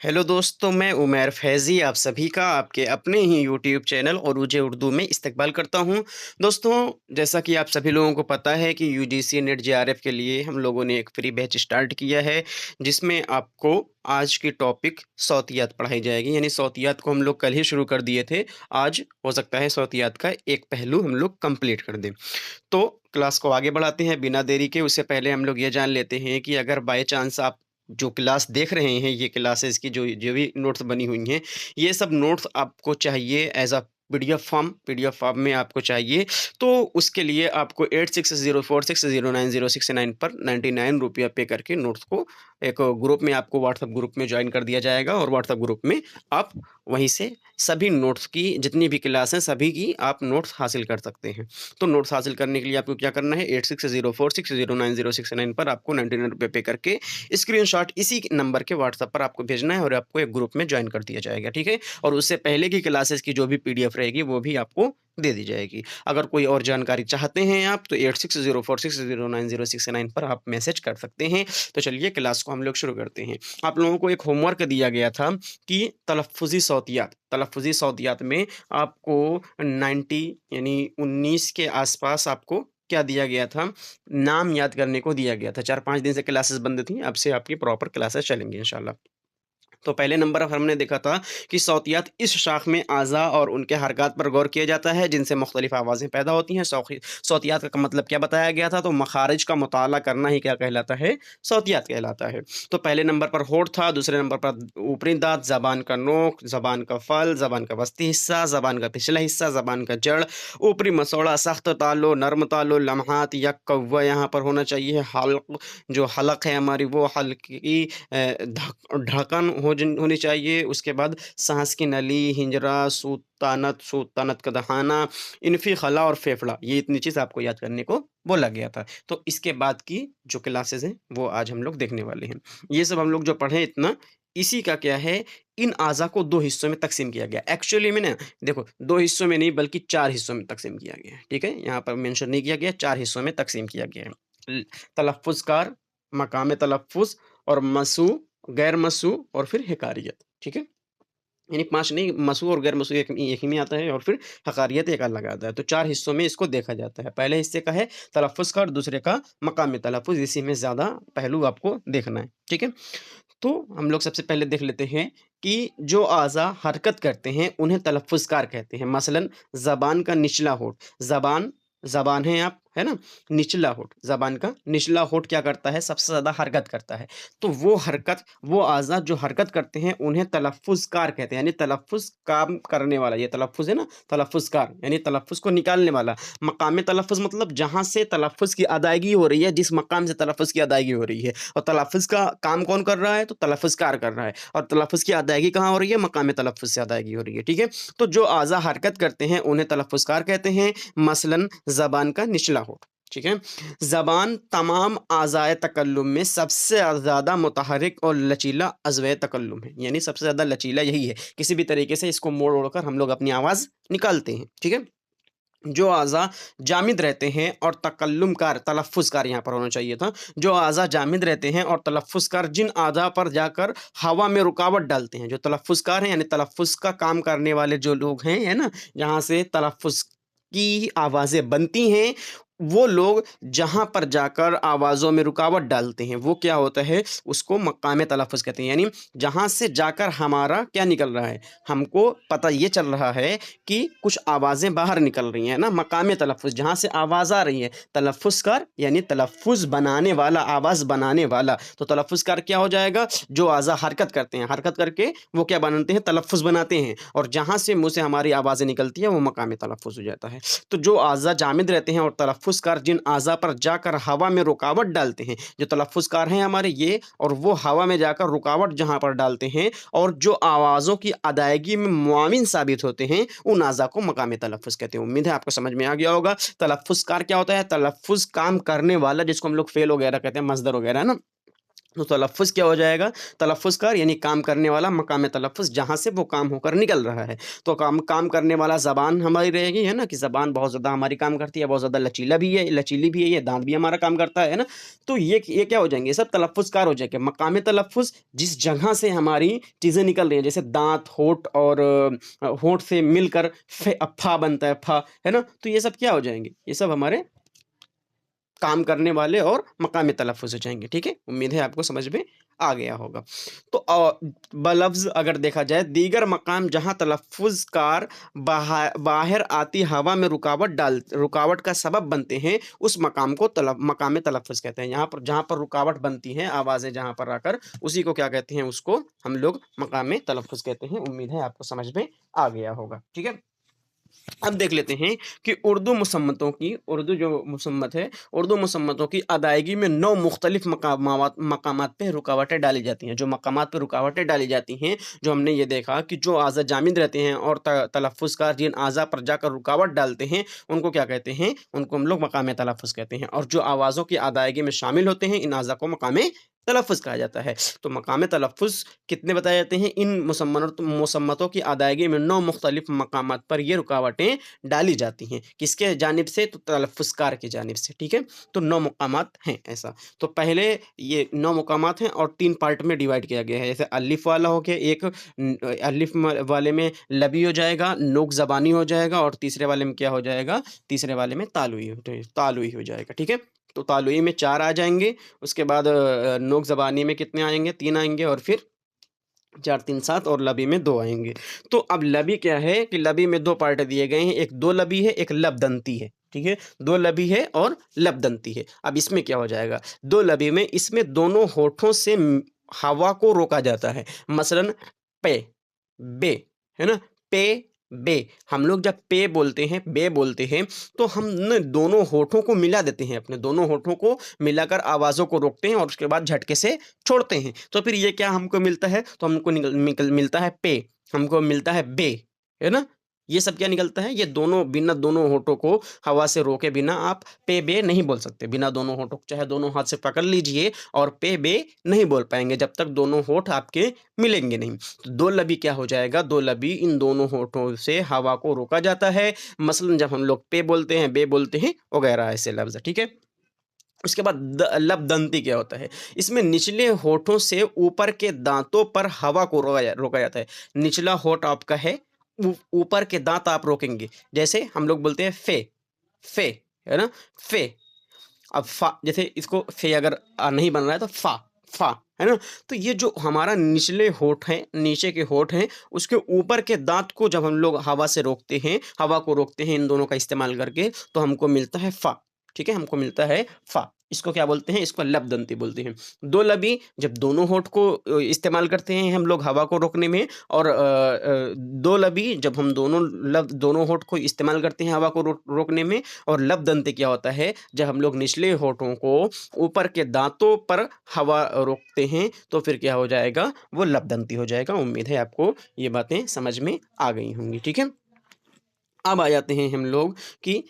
Hello दोस्तों, मैं उमैर फैज़ी आप सभी का आपके अपने ही यूट्यूब चैनल उरूज उर्दू में इस्तकबाल करता हूं। दोस्तों, जैसा कि आप सभी लोगों को पता है कि यूजीसी नेट जेआरएफ के लिए हम लोगों ने एक फ्री बैच स्टार्ट किया है, जिसमें आपको आज की टॉपिक सौतियात पढ़ाई जाएगी। यानी सौतियात को हम लोग कल ही शुरू कर दिए थे। आज हो सकता है सौतियात का एक पहलू हम लोग कंप्लीट कर दें। तो क्लास को आगे बढ़ाते हैं बिना देरी के। उससे पहले हम लोग ये जान लेते हैं कि अगर बाय चांस आप जो क्लास देख रहे हैं, ये क्लासेस की जो जो भी नोट्स बनी हुई हैं, ये सब नोट्स आपको चाहिए एज अ पीडीएफ फॉर्म में आपको चाहिए। तो उसके लिए आपको 8604609069 पर 99 रुपया पे करके नोट्स को एक ग्रुप में, आपको व्हाट्सएप ग्रुप में ज्वाइन कर दिया जाएगा, और व्हाट्सएप ग्रुप में आप वहीं से सभी नोट्स की जितनी भी क्लास हैं सभी की आप नोट्स हासिल कर सकते हैं। तो नोट्स हासिल करने के लिए आपको क्या करना है, 8604609069 पर आपको 99 रुपये पे करके स्क्रीनशॉट इसी नंबर के व्हाट्सएप पर आपको भेजना है, और आपको एक ग्रुप में ज्वाइन कर दिया जाएगा। ठीक है, और उससे पहले की क्लासेस की जो भी पीडीएफ रहेगी वो भी आपको दे दी जाएगी। अगर कोई और जानकारी चाहते हैं आप, तो 8604609069 पर आप मैसेज कर सकते हैं। तो चलिए क्लास को हम लोग शुरू करते हैं। आप लोगों को एक होमवर्क दिया गया था कि तलफ़्फ़ुज़ी सौतियात में आपको 90 यानी 19 के आसपास आपको क्या दिया गया था, नाम याद करने को दिया गया था। 4-5 दिन से क्लासेस बंद थी, अब से आपकी प्रॉपर क्लासेस चलेंगी इंशाल्लाह। तो पहले नंबर पर हमने देखा था कि सौतियात इस शाख में आज़ा और उनके हरकत पर गौर किया जाता है जिनसे मुख्तलिफ आवाज़ें पैदा होती हैं। सौतियात का मतलब क्या बताया गया था, तो मखारिज का मुताला करना ही क्या कहलाता है, सौतियात कहलाता है। तो पहले नंबर पर होठ था, दूसरे नंबर पर ऊपरी दांत, ज़बान का नोक, ज़बान का फल, ज़बान का वस्ती हिस्सा, ज़बान का पिछला हिस्सा, ज़बान का जड़, ऊपरी मसौड़ा, सख्त तालो, नर्म तालो, लम्हात या कव्वा यहाँ पर होना चाहिए। हल्क, जो हलक है हमारी, वो हल्क की ढक्कन होनी चाहिए। उसके बाद सांस की नली, हिंजरा, सूत तानत का दहाना, इनफी खला और फेफड़ा, ये इतनी चीज़ आपको याद करने को बोला गया था। तो इसके बाद की जो क्लासेस हैं वो आज हम लोग देखने वाले हैं। ये सब हम लोग जो पढ़े इतना, इसी का क्या है, इन अज़ा को 2 हिस्सों में तक़सीम किया गया। एक्चुअली में ना देखो, 2 हिस्सों में नहीं बल्कि 4 हिस्सों में तक़सीम किया गया है। ठीक है? यहाँ पर मेंशन नहीं किया गया, 4 हिस्सों में तक़सीम किया गया है। तलफ़्फ़ुज़कार, मकाम तलफ़्फ़ुज़ और मसू, गैर मसू और फिर हिकारियत। ठीक है? यानी 5 नहीं, मसू और गैर मसू एक ही में आता है, और फिर हकारियत एक अलग आता है। तो 4 हिस्सों में इसको देखा जाता है। पहले हिस्से का है तलफ़्फ़ुज़ का और दूसरे का मकाम तलफ़्फ़ुज़, इसी में ज़्यादा पहलू आपको देखना है। ठीक है? तो हम लोग सबसे पहले देख लेते हैं कि जो अज़ा हरकत करते हैं उन्हें तलफ़्फ़ुज़कार कहते हैं। मसलन ज़बान का निचला होंठ, ज़बान ज़बान है आप, है ना? निचला होंठ, ज़बान का निचला होंठ क्या करता है, सबसे ज़्यादा हरकत करता है। तो वो हरकत, वो अज़ा जो हरकत करते हैं उन्हें तलफ़्फ़ुज़कार कहते हैं, यानी तलफ़्फ़ुज़ काम करने वाला। ये तलफ़्फ़ुज़ है ना, तलफ़्फ़ुज़कार यानी तलफ़्फ़ुज़ को निकालने वाला। मकाम तलफ़्फ़ुज़ मतलब जहाँ से तलफ़्फ़ुज़ की अदायगी हो रही है, जिस मकाम से तलफ़्फ़ुज़ की अदायगी हो रही है। और तलफ़्फ़ुज़ का काम कौन कर रहा है, तो तलफ़्फ़ुज़कार कर रहा है, और तलफ़्फ़ुज़ की अदायगी कहाँ हो रही है, मकाम तलफ़्फ़ुज़ से अदायगी हो रही है। ठीक है? तो जो अज़ा हरकत करते हैं उन्हें तलफ़्फ़ुज़कार कहते हैं। मसलन ज़बान का निचला होंठ। ठीक है? ज़बान तमाम अज़ाए तकल्लुम में सबसे ज़्यादा मुतहर्रिक और लचीला अज़्वे तकल्लुम है, यानी सबसे ज़्यादा लचीला यही है। किसी भी तरीके से इसको मोड़-ओड़ कर हम लोग अपनी आवाज़ निकालते हैं। ठीक है? जो अज़ा जामिद रहते हैं और तकल्लुमकार, तलफ़्फ़ुज़कार यहाँ पर होना चाहिए था। जो अज़ा जामिद रहते हैं और तलफ़्फ़ुज़कार जिन अज़ा पर जाकर हवा में रुकावट डालते हैं, जो तलफ़्फ़ुज़कार हैं यानी तलफ़्फ़ुज़ का काम करने वाले जो लोग हैं, है ना? जहाँ से तलफ़्फ़ुज़ की आवाज़ें बनती हैं, वो लोग जहाँ पर जाकर आवाज़ों में रुकावट डालते हैं, वो क्या होता है, उसको मक़ाम तलफ़्फ़ुज़ कहते हैं। यानी जहाँ से जाकर हमारा क्या निकल रहा है, हमको पता ये चल रहा है कि कुछ आवाज़ें बाहर निकल रही हैं ना, मकाम तलफ़्फ़ुज़ जहाँ से आवाज़ आ रही है। तलफ़्फ़ुज़कार यानी तलफ़्फ़ुज़ बनाने वाला, आवाज़ बनाने वाला। तो तलफ़्फ़ुज़कार क्या हो जाएगा, जो अज़ा हरकत करते हैं, हरकत करके वो क्या बनाते हैं, तलफ़्फ़ुज़ बनाते हैं, और जहाँ से मुँह से हमारी आवाज़ें निकलती हैं वो मकाम तलफ़्फ़ुज़ हो जाता है। तो जो अज़ा जामिद रहते हैं और तलफ़्फ़ुज़कार जिन अज़ा पर जाकर हवा में रुकावट डालते हैं, जो तलफ़्फ़ुज़कार हैं हमारे ये, और वो हवा में जाकर रुकावट जहाँ पर डालते हैं और जो आवाज़ों की अदायगी में मुआविन साबित होते हैं, उन अज़ा को मकाम तलफ़्फ़ुज़ कहते हैं। उम्मीद है आपको समझ में आ गया होगा। तलफ़्फ़ुज़कार क्या होता है, तलफ़्फ़ुज़ काम करने वाला, जिसको हम लोग फ़ेल वगैरह कहते हैं, मज़दर वगैरह, है ना? तो तलफ़्फ़ुज़ क्या हो जाएगा? तलफ़्फ़ुज़कार यानी काम करने वाला, मकाम तलफ़्फ़ुज़ जहाँ से वो काम होकर निकल रहा है। तो काम काम करने वाला ज़बान हमारी रहेगी, है ना? कि ज़बान बहुत ज़्यादा हमारी काम करती है, बहुत ज़्यादा लचीली भी है ये, दाँत भी हमारा काम करता है ना? तो ये क्या हो जाएँगे? ये सब तलफ़्फ़ुज़कार हो जाएँगे। मकाम तलफ़्फ़ुज़ जिस जगह से हमारी चीज़ें निकल रही हैं, जैसे दाँत, होंठ और होंठ से मिलकर फा बनता है, फा, है ना? तो ये सब क्या हो जाएँगे? ये सब हमारे काम करने वाले और मकामी तलफ़्फ़ुज़ हो जाएँगे, ठीक है? उम्मीद है आपको समझ में आ गया होगा। तो बलफ़्ज़ अगर देखा जाए दीगर मकाम जहाँ तलफ़्फ़ुज़कार बाहर आती हवा में रुकावट का सबब बनते हैं, उस मकाम को मकाम तलफ़्फ़ुज़ कहते हैं। यहाँ पर जहाँ पर रुकावट बनती हैं, आवाज़ें जहाँ पर आकर, उसी को क्या कहते हैं? उसको हम लोग मकाम तलफ़्फ़ुज़ कहते हैं। उम्मीद है आपको समझ में आ गया होगा, ठीक है? अब देख लेते हैं कि उर्दू जो मुसम्मत है, उर्दू मुसम्मतों की अदायगी में 9 मुख्तलिफ़ मकामात पे रुकावटें डाली जाती हैं। जो मकामात पे रुकावटें डाली जाती हैं, जो हमने ये देखा कि जो आज़ा जामिद रहते हैं और तलफ़्फ़ुज़कार जिन आज़ा पर जाकर रुकावट डालते हैं, उनको क्या कहते हैं? उनको हम लोग मकाम तलफ़्फ़ुज़ कहते हैं और जो आवाज़ों की अदायगी में शामिल होते हैं, इन आज़ा को मकाम तलफ़्फ़ुज़ कहा जाता है। तो मकाम तलफ़्फ़ुज़ कितने बताए जाते हैं? इन मुसम्मतों की अदायगी में 9 मुख्तलिफ़ मकामात पर ये रुकावटें डाली जाती हैं। किसके जानिब से? तो तलफ़्फ़ुज़कार की जानिब से, ठीक है? तो 9 मकामात हैं ऐसा। तो पहले ये 9 मकामात हैं और 3 पार्ट में डिवाइड किया गया है। जैसे अलिफ़ वाला हो गया एक, अलिफ़ वाले में लबी हो जाएगा, नोक ज़बानी हो जाएगा और तीसरे वाले में क्या हो जाएगा? तीसरे वाले में तालुई हो जाएगा, ठीक है? तो तालुई में 4 आ जाएँगे, उसके बाद नोक ज़बानी में कितने आएँगे? 3 आएँगे और फिर 4, 3, 7 और लबी में 2 आएँगे। तो अब लबी क्या है कि लबी में 2 पार्ट दिए गए हैं, एक 2 लबी है, एक लबदंती है, ठीक है? 2 लबी है और लबदंती है। अब इसमें क्या हो जाएगा? 2 लबी में इसमें दोनों होठों से हवा को रोका जाता है। मसलन पे, बे, है ना? पे, बे। हम लोग जब पे बोलते हैं, बे बोलते हैं, तो हम न दोनों होठों को मिला देते हैं, अपने दोनों होठों को मिलाकर आवाज़ों को रोकते हैं और उसके बाद झटके से छोड़ते हैं। तो फिर ये क्या हमको मिलता है? तो हमको मिलता है पे, हमको मिलता है बे, है ना? ये सब क्या निकलता है? ये दोनों बिना दोनों होठों को हवा से रोके बिना आप पे, बे नहीं बोल सकते। बिना दोनों होठों को चाहे दोनों हाथ से पकड़ लीजिए और पे, बे नहीं बोल पाएँगे जब तक दोनों होठ आपके मिलेंगे नहीं। तो 2 लबी क्या हो जाएगा? 2 लबी इन दोनों होठों से हवा को रोका जाता है। मसलन जब हम लोग पे बोलते हैं, बे बोलते हैं वगैरह ऐसे लफ्ज़, ठीक है? उसके बाद लबदंती क्या होता है? इसमें निचले होठों से ऊपर के दाँतों पर हवा को रोका जाता है। निचला होठ आपका है, ऊपर के दाँत आप रोकेंगे। जैसे हम लोग बोलते हैं फे, है ना? फे। अब फ़ा जैसे इसको फे अगर नहीं बन रहा है तो फ़ा, है ना? तो ये जो हमारा निचले होठ हैं, नीचे के होठ हैं, उसके ऊपर के दाँत को जब हम लोग हवा को रोकते हैं इन दोनों का इस्तेमाल करके, तो हमको मिलता है फ़ा, ठीक है? हमको मिलता है फ़ा। इसको क्या बोलते हैं? इसको लबदंती बोलते हैं। 2 लबी जब दोनों होठ को इस्तेमाल करते हैं हम लोग हवा को रोकने में और 2 लबी जब हम दोनों होठ को इस्तेमाल करते हैं हवा को रोकने में और लबदंती क्या होता है? जब हम लोग निचले होठों को ऊपर के दाँतों पर हवा रोकते हैं, तो फिर क्या हो जाएगा? वो लबदंती हो जाएगा। उम्मीद है आपको ये बातें समझ में आ गई होंगी, ठीक है? अब आ जाते हैं हम लोग कि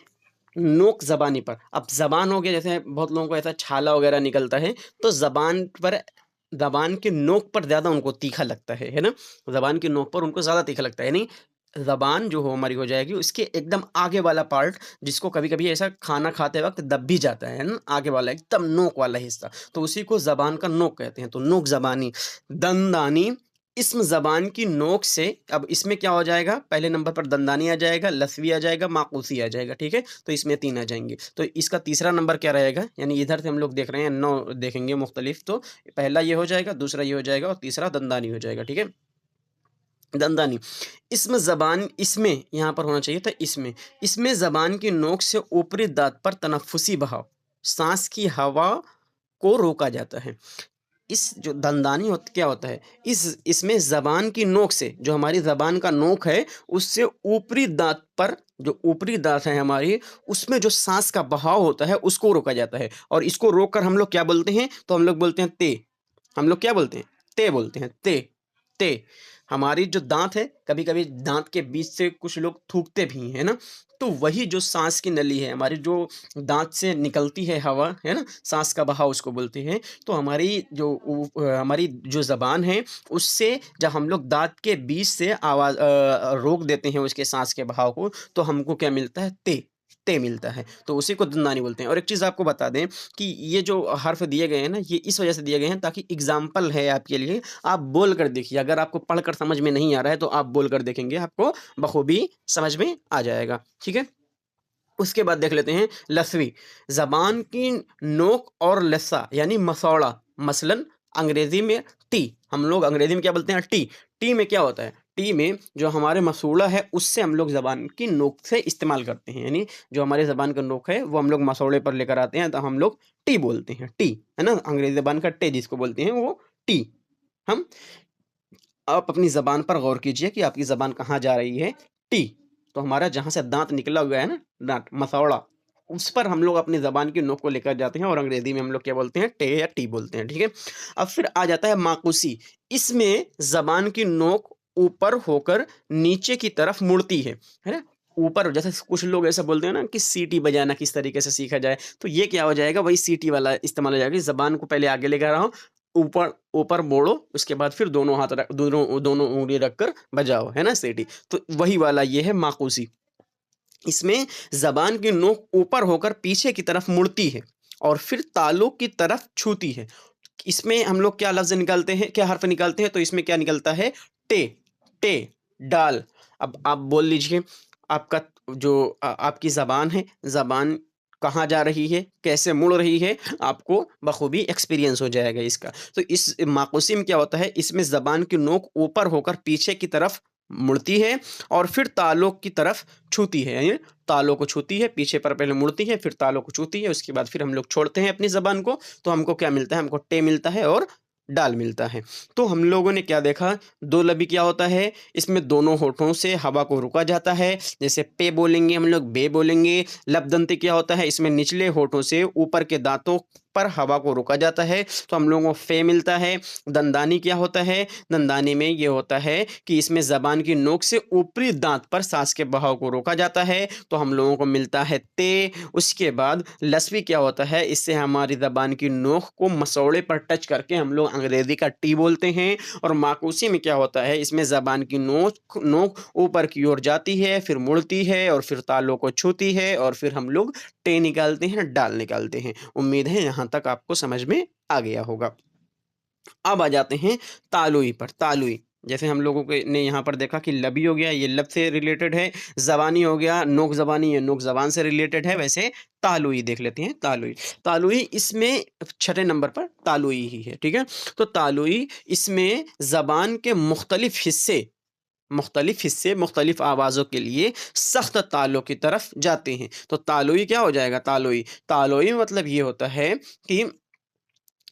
नोक ज़बानी पर। अब ज़बान हो गया जैसे बहुत लोगों को ऐसा छाला वगैरह निकलता है, तो ज़बान के नोक पर ज़्यादा उनको तीखा लगता है ना? ज़बान की नोक पर उनको ज़्यादा तीखा लगता है, यानी ज़बान जो हो हमारी हो जाएगी उसके एकदम आगे वाला पार्ट जिसको कभी-कभी ऐसा खाना खाते वक़्त दब भी जाता है ना? आगे वाला एकदम नोक वाला हिस्सा, तो उसी को ज़बान का नोक कहते हैं। तो नोक ज़बानी, दंदानी इस्म ज़बान की नोक से अब इसमें क्या हो जाएगा? पहले नंबर पर दंदानी आ जाएगा, लस्वी आ जाएगा, माकूसी आ जाएगा, ठीक है? तो इसमें 3 आ जाएँगे। तो इसका तीसरा नंबर क्या रहेगा? यानी इधर से हम लोग देख रहे हैं 9 देखेंगे मुख्तलिफ तो पहला ये हो जाएगा, दूसरा ये हो जाएगा और तीसरा दंदानी हो जाएगा, ठीक है? दंदानी। इसमें यहाँ पर होना चाहिए था इसमें ज़बान की नोक से ऊपरी दाँत पर तनफ़्फ़ुसी बहाव, साँस की हवा को रोका जाता है। इस जो दंदानी क्या होता है? इसमें ज़बान की नोक से जो हमारी ज़बान का नोक है, उससे ऊपरी दाँत पर जो ऊपरी दाँत है हमारी, उसमें जो साँस का बहाव होता है, उसको रोका जाता है और इसको रोक कर हम लोग क्या बोलते हैं? तो हम लोग बोलते हैं ते। हम लोग क्या बोलते हैं? ते बोलते हैं, ते। ते। हमारी जो दाँत है, कभी-कभी दाँत के बीच से कुछ लोग थूकते भी हैं, है ना? तो वही जो साँस की नली है, हमारी जो दाँत से निकलती है हवा, है ना? साँस का बहाव उसको बोलते हैं। तो हमारी जो ज़बान है, उससे जब हम लोग दाँत के बीच से रोक देते हैं उसके साँस के बहाव को, तो हमको क्या मिलता है? ते मिलता है। तो उसी को दंदानी बोलते हैं। और एक चीज़ आपको बता दें कि ये जो हर्फ़ दिए गए हैं ना, ये इस वजह से दिए गए हैं ताकि एग्ज़ाम्पल है आपके लिए, आप बोल कर देखिए। अगर आपको पढ़कर समझ में नहीं आ रहा है, तो आप बोल कर देखेंगे, आपको बखूबी समझ में आ जाएगा। ठीक है? उसके बाद देख लेते हैं लसवी। ज़बान की नोक और लसा यानी मसौड़ा, मसलन अंग्रेज़ी में टी, हम लोग अंग्रेज़ी में क्या बोलते हैं? टी। टी में क्या होता है? टी में जो हमारे मसूड़ा है, उससे हम लोग ज़बान की नोक से इस्तेमाल करते हैं। यानी जो हमारी ज़बान का नोक है, वो हम लोग मसौड़े पर लेकर आते हैं, तो हम लोग टी बोलते हैं, टी, है ना? अंग्रेज़ी ज़बान का टे जिसको बोलते हैं, वो टी। हम आप अपनी ज़बान पर गौर कीजिए कि आपकी ज़बान कहाँ जा रही है? टी। तो हमारा जहाँ से दाँत निकला हुआ है ना, दाँत, मसौड़ा, उस पर हम लोग अपनी ज़बान की नोक को लेकर जाते हैं और अंग्रेज़ी में हम लोग क्या बोलते हैं? टे या टी बोलते हैं, ठीक है? अब फिर आ जाता है माकूसी। इसमें ज़बान की नोक ऊपर होकर नीचे की तरफ मुड़ती है ना? ऊपर जैसे कुछ लोग ऐसा बोलते हैं ना कि सीटी बजाना किस तरीके से सीखा जाए, तो ये क्या हो जाएगा? वही सीटी वाला इस्तेमाल हो जाएगा कि ज़बान को पहले आगे लेकर आओ, ऊपर ऊपर मोड़ो, उसके बाद फिर दोनों दोनों उँगली रखकर बजाओ, है ना सीटी? तो वही वाला ये है माकूसी। इसमें ज़बान की नोक ऊपर होकर पीछे की तरफ मुड़ती है और फिर तालू की तरफ छूती है। इसमें हम लोग क्या लफ़्ज़ निकालते हैं, क्या हर्फ़ निकालते हैं? तो इसमें क्या निकलता है? टे, टे, डाल। अब आप बोल लीजिए, आपका आपकी ज़बान है, ज़बान कहाँ जा रही है, कैसे मुड़ रही है, आपको बखूबी एक्सपीरियंस हो जाएगा इसका। तो इस माक़ूसी में क्या होता है, इसमें ज़बान की नोक ऊपर होकर पीछे की तरफ मुड़ती है और फिर तालू की तरफ छूती है, यानी तालू को छूती है, पीछे पर पहले मुड़ती है, फिर तालू को छूती है, उसके बाद फिर हम लोग छोड़ते हैं अपनी ज़बान को, तो हमको क्या मिलता है? हमको टे मिलता है और डाल मिलता है। तो हम लोगों ने क्या देखा, दो लबी क्या होता है, इसमें दोनों होठों से हवा को रोका जाता है, जैसे पे बोलेंगे हम लोग, बे बोलेंगे। लबदंती क्या होता है, इसमें निचले होठों से ऊपर के दांतों पर हवा को रोका जाता है, तो हम लोगों को फे मिलता है। दंदानी क्या होता है, दंदानी में ये होता है कि इसमें ज़बान की नोक से ऊपरी दांत पर सांस के बहाव को रोका जाता है, तो हम लोगों को मिलता है ते। उसके बाद लसवी क्या होता है, इससे हमारी ज़बान की नोक को मसौड़े पर टच करके हम लोग अंग्रेज़ी का टी बोलते हैं। और माकूसी में क्या होता है, इसमें ज़बान की नोक नोक ऊपर की ओर जाती है, फिर मुड़ती है और फिर तालू को छूती है और फिर हम लोग टे निकालते हैं, डाल निकालते हैं। उम्मीद है यहाँ तक आपको समझ में आ गया होगा। अब आ जाते हैं तालुई पर। तालुई, जैसे हम लोगों के ने यहाँ पर देखा कि लबी हो गया, ये लब से रिलेटेड है, ज़बानी हो गया, नोक ज़बानी, ये नोक ज़बान से रिलेटेड है। वैसे तालुई देख लेते हैं, तालुई। तालुई इसमें छठे नंबर पर तालुई ही है, ठीक है? तो तालुई इसमें ज़बान के मुख्तलिफ़ हिस्से मुख्तलिफ़ आवाज़ों के लिए सख्त तालों की तरफ जाते हैं। तो तालुई क्या हो जाएगा? तालुई। तालुई मतलब ये होता है कि